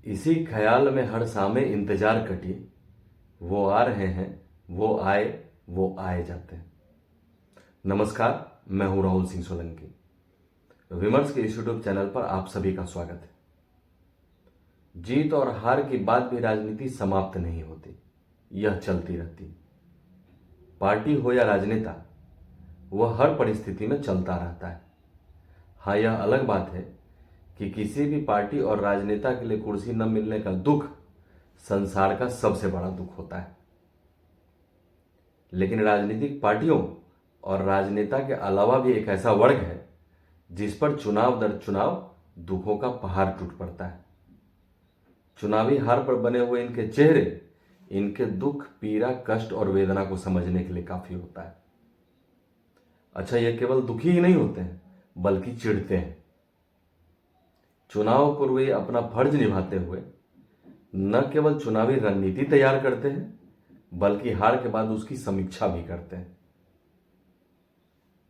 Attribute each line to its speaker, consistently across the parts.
Speaker 1: इसी ख्याल में हर सामे इंतजार कटी। वो आ रहे हैं, वो आए जाते हैं। नमस्कार, मैं हूं राहुल सिंह सोलंकी। विमर्श के इस यूट्यूब चैनल पर आप सभी का स्वागत है। जीत और हार के बाद भी राजनीति समाप्त नहीं होती, यह चलती रहती। पार्टी हो या राजनेता, वह हर परिस्थिति में चलता रहता है। हाँ, यह अलग बात है कि किसी भी पार्टी और राजनेता के लिए कुर्सी न मिलने का दुख संसार का सबसे बड़ा दुख होता है। लेकिन राजनीतिक पार्टियों और राजनेता के अलावा भी एक ऐसा वर्ग है जिस पर चुनाव दर चुनाव दुखों का पहाड़ टूट पड़ता है। चुनावी हार पर बने हुए इनके चेहरे इनके दुख, पीड़ा, कष्ट और वेदना को समझने के लिए काफी होता है। अच्छा, ये केवल दुखी ही नहीं होते हैं बल्कि चिढ़ते हैं। चुनाव पूर्व वे अपना फर्ज निभाते हुए न केवल चुनावी रणनीति तैयार करते हैं बल्कि हार के बाद उसकी समीक्षा भी करते हैं।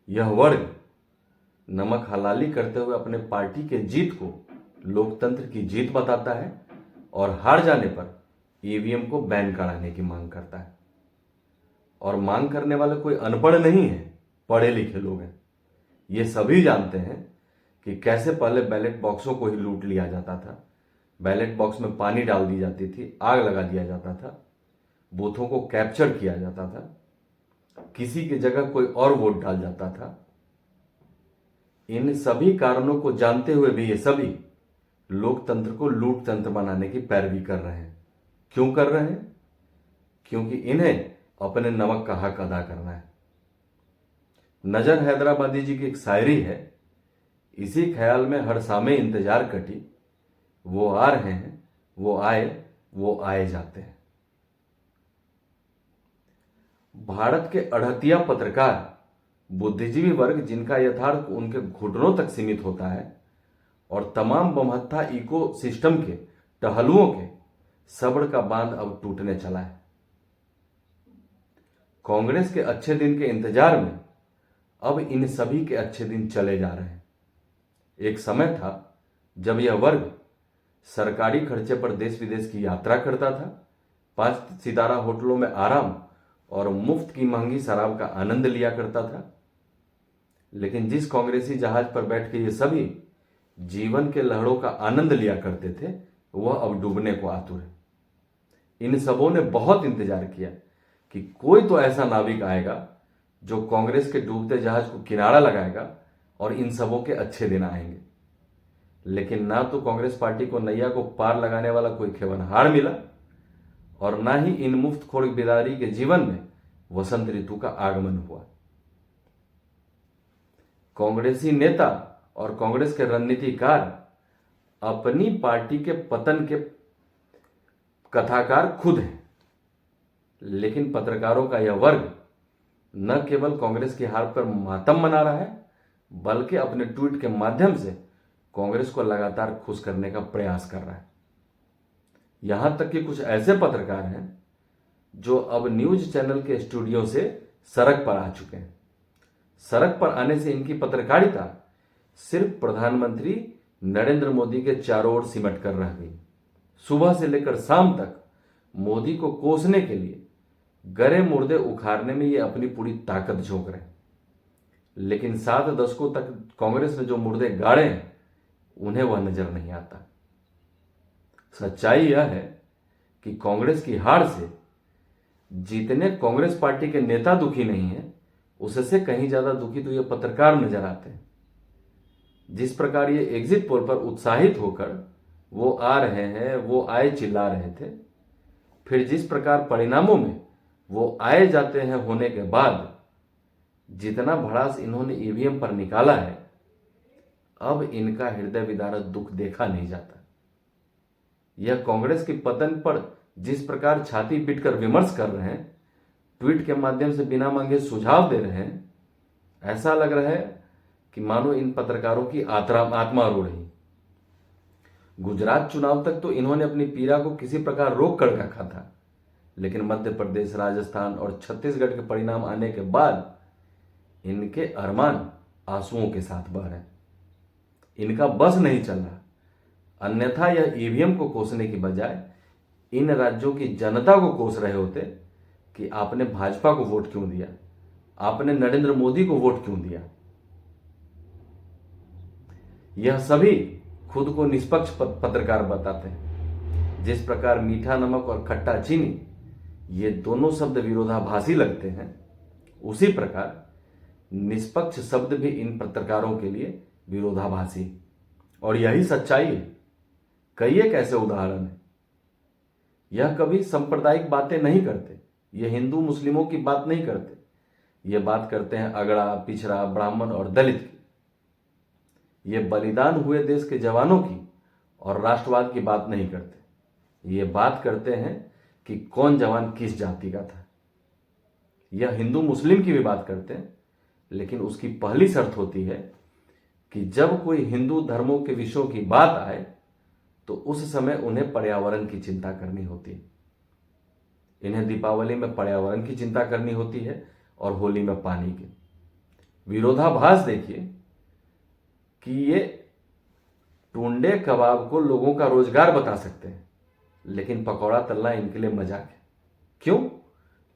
Speaker 1: यह वर्ग नमक हलाली करते हुए अपने पार्टी के जीत को लोकतंत्र की जीत बताता है और हार जाने पर ईवीएम को बैन कराने की मांग करता है। और मांग करने वाले कोई अनपढ़ नहीं है, पढ़े लिखे लोग हैं। ये सभी जानते हैं कि कैसे पहले बैलेट बॉक्सों को ही लूट लिया जाता था। बैलेट बॉक्स में पानी डाल दी जाती थी, आग लगा दिया जाता था, बूथों को कैप्चर किया जाता था, किसी की जगह कोई और वोट डाल जाता था। इन सभी कारणों को जानते हुए भी ये सभी लोकतंत्र को लूट तंत्र बनाने की पैरवी कर रहे हैं। क्यों कर रहे हैं? क्योंकि इन्हें अपने नमक का हक अदा करना है। नजर हैदराबादी जी की एक शायरी है, इसी ख्याल में हर सामे इंतजार कटी। वो आ रहे हैं, वो आए जाते हैं। भारत के अड़तिया पत्रकार, बुद्धिजीवी वर्ग जिनका यथार्थ उनके घुटनों तक सीमित होता है और तमाम बमहत्था इको सिस्टम के टहलुओं के सब्र का बांध अब टूटने चला है। कांग्रेस के अच्छे दिन के इंतजार में अब इन सभी के अच्छे दिन चले जा रहे हैं। एक समय था जब यह वर्ग सरकारी खर्चे पर देश विदेश की यात्रा करता था, 5 सितारा होटलों में आराम और मुफ्त की महंगी शराब का आनंद लिया करता था। लेकिन जिस कांग्रेसी जहाज पर बैठ के ये सभी जीवन के लहरों का आनंद लिया करते थे, वह अब डूबने को आतुर है। इन सबों ने बहुत इंतजार किया कि कोई तो ऐसा नाविक आएगा जो कांग्रेस के डूबते जहाज को किनारा लगाएगा और इन सबों के अच्छे दिन आएंगे। लेकिन ना तो कांग्रेस पार्टी को नैया को पार लगाने वाला कोई खेवनहार मिला और ना ही इन मुफ्तखोर बिरादरी के जीवन में वसंत ऋतु का आगमन हुआ। कांग्रेसी नेता और कांग्रेस के रणनीतिकार अपनी पार्टी के पतन के कथाकार खुद हैं। लेकिन पत्रकारों का यह वर्ग न केवल कांग्रेस की हार पर मातम मना रहा है बल्कि अपने ट्वीट के माध्यम से कांग्रेस को लगातार खुश करने का प्रयास कर रहा है। यहां तक कि कुछ ऐसे पत्रकार हैं जो अब न्यूज चैनल के स्टूडियो से सड़क पर आ चुके हैं। सड़क पर आने से इनकी पत्रकारिता सिर्फ प्रधानमंत्री नरेंद्र मोदी के चारों ओर सिमट कर रह गई। सुबह से लेकर शाम तक मोदी को कोसने के लिए गरे मुर्दे उखाड़ने में ये अपनी पूरी ताकत झोंक रहे हैं। लेकिन 7 दशकों तक कांग्रेस ने जो मुर्दे गाड़े हैं उन्हें वह नजर नहीं आता। सच्चाई यह है कि कांग्रेस की हार से जितने कांग्रेस पार्टी के नेता दुखी नहीं है, उससे कहीं ज्यादा दुखी तो ये पत्रकार नजर आते हैं। जिस प्रकार ये एग्जिट पोल पर उत्साहित होकर वो आ रहे हैं, वो आए चिल्ला रहे थे, फिर जिस प्रकार परिणामों में वो आए जाते हैं होने के बाद जितना भड़ास इन्होंने ईवीएम पर निकाला है, अब इनका हृदय विदारक दुख देखा नहीं जाता। यह कांग्रेस के पतन पर जिस प्रकार छाती पीटकर विमर्श कर रहे हैं, ट्वीट के माध्यम से बिना मांगे सुझाव दे रहे हैं, ऐसा लग रहा है कि मानो इन पत्रकारों की आत्मा रो रही। गुजरात चुनाव तक तो इन्होंने अपनी पीड़ा को किसी प्रकार रोक कर रखा था, लेकिन मध्य प्रदेश, राजस्थान और छत्तीसगढ़ के परिणाम आने के बाद इनके अरमान आंसुओं के साथ बह रहे हैं। इनका बस नहीं चल रहा। अन्यथा यह ईवीएम को कोसने की बजाय इन राज्यों की जनता को कोस रहे होते कि आपने भाजपा को वोट क्यों दिया, आपने नरेंद्र मोदी को वोट क्यों दिया। यह सभी खुद को निष्पक्ष पत्रकार बताते हैं। जिस प्रकार मीठा नमक और खट्टा चीनी ये दोनों शब्द विरोधाभासी लगते हैं, उसी प्रकार निष्पक्ष शब्द भी इन पत्रकारों के लिए विरोधाभासी। और यही सच्चाई है। कई एक ऐसे उदाहरण हैं। यह कभी सांप्रदायिक बातें नहीं करते, ये हिंदू मुस्लिमों की बात नहीं करते, ये बात करते हैं अगड़ा, पिछड़ा, ब्राह्मण और दलित की। ये बलिदान हुए देश के जवानों की और राष्ट्रवाद की बात नहीं करते, ये बात करते हैं कि कौन जवान किस जाति का था। यह हिंदू मुस्लिम की भी बात करते हैं, लेकिन उसकी पहली शर्त होती है कि जब कोई हिंदू धर्मों के विषयों की बात आए तो उस समय उन्हें पर्यावरण की चिंता करनी होती है। इन्हें दीपावली में पर्यावरण की चिंता करनी होती है और होली में पानी की। विरोधाभास देखिए कि ये टुंडे कबाब को लोगों का रोजगार बता सकते हैं, लेकिन पकौड़ा तलना इनके लिए मजाक है। क्यों?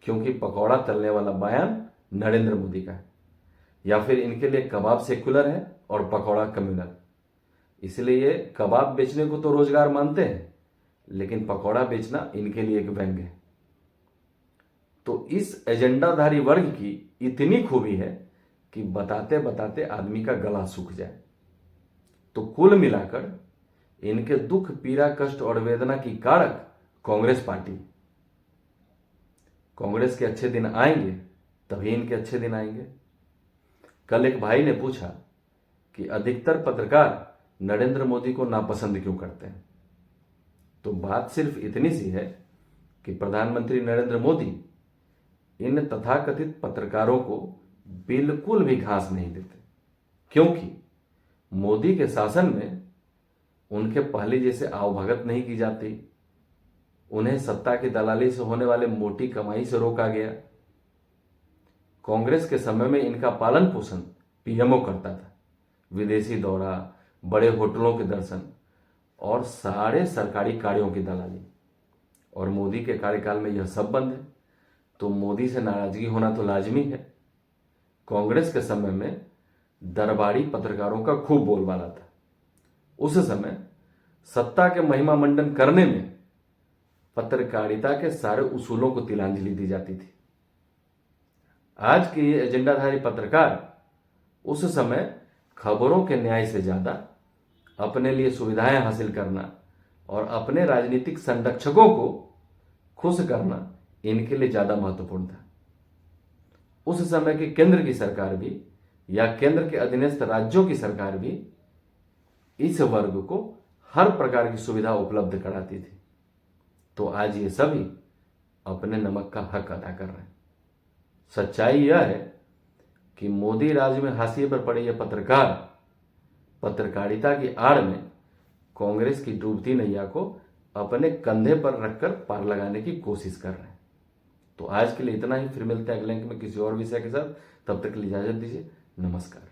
Speaker 1: क्योंकि पकौड़ा तलने वाला बयान नरेंद्र मोदी का है। या फिर इनके लिए कबाब सेक्युलर है और पकौड़ा कम्युनल। इसलिए ये कबाब बेचने को तो रोजगार मानते हैं, लेकिन पकौड़ा बेचना इनके लिए एक व्यंग्य है। तो इस एजेंडाधारी वर्ग की इतनी खूबी है कि बताते बताते आदमी का गला सूख जाए। तो कुल मिलाकर इनके दुख, पीड़ा, कष्ट और वेदना की कारक कांग्रेस पार्टी। कांग्रेस के अच्छे दिन आएंगे तभी इनके अच्छे दिन आएंगे। कल एक भाई ने पूछा कि अधिकतर पत्रकार नरेंद्र मोदी को नापसंद क्यों करते हैं। तो बात सिर्फ इतनी सी है कि प्रधानमंत्री नरेंद्र मोदी इन तथाकथित पत्रकारों को बिल्कुल भी घास नहीं देते, क्योंकि मोदी के शासन में उनके पहले जैसे आवभगत नहीं की जाती, उन्हें सत्ता की दलाली से होने वाले मोटी कमाई से रोका गया। कांग्रेस के समय में इनका पालन पोषण पीएमओ करता था, विदेशी दौरा, बड़े होटलों के दर्शन और सारे सरकारी कार्यों की दलाली। और मोदी के कार्यकाल में यह सब बंद है, तो मोदी से नाराजगी होना तो लाजमी है। कांग्रेस के समय में दरबारी पत्रकारों का खूब बोलबाला था। उस समय सत्ता के महिमा मंडन करने में पत्रकारिता के सारे उसूलों को तिलांजलि दी जाती थी। आज के ये एजेंडाधारी पत्रकार उस समय खबरों के न्याय से ज्यादा अपने लिए सुविधाएं हासिल करना और अपने राजनीतिक संरक्षकों को खुश करना इनके लिए ज्यादा महत्वपूर्ण था। उस समय की केंद्र की सरकार भी या केंद्र के अधीनस्थ राज्यों की सरकार भी इस वर्ग को हर प्रकार की सुविधा उपलब्ध कराती थी। तो आज ये सभी अपने नमक का हक अदा कर रहे हैं। सच्चाई यह है कि मोदी राज में हाशिए पर पड़े ये पत्रकार पत्रकारिता की आड़ में कांग्रेस की डूबती नैया को अपने कंधे पर रखकर पार लगाने की कोशिश कर रहे हैं। तो आज के लिए इतना ही। फिर मिलते हैं अगले अंक में किसी और विषय के साथ। तब तक के लिए इजाजत दीजिए। नमस्कार।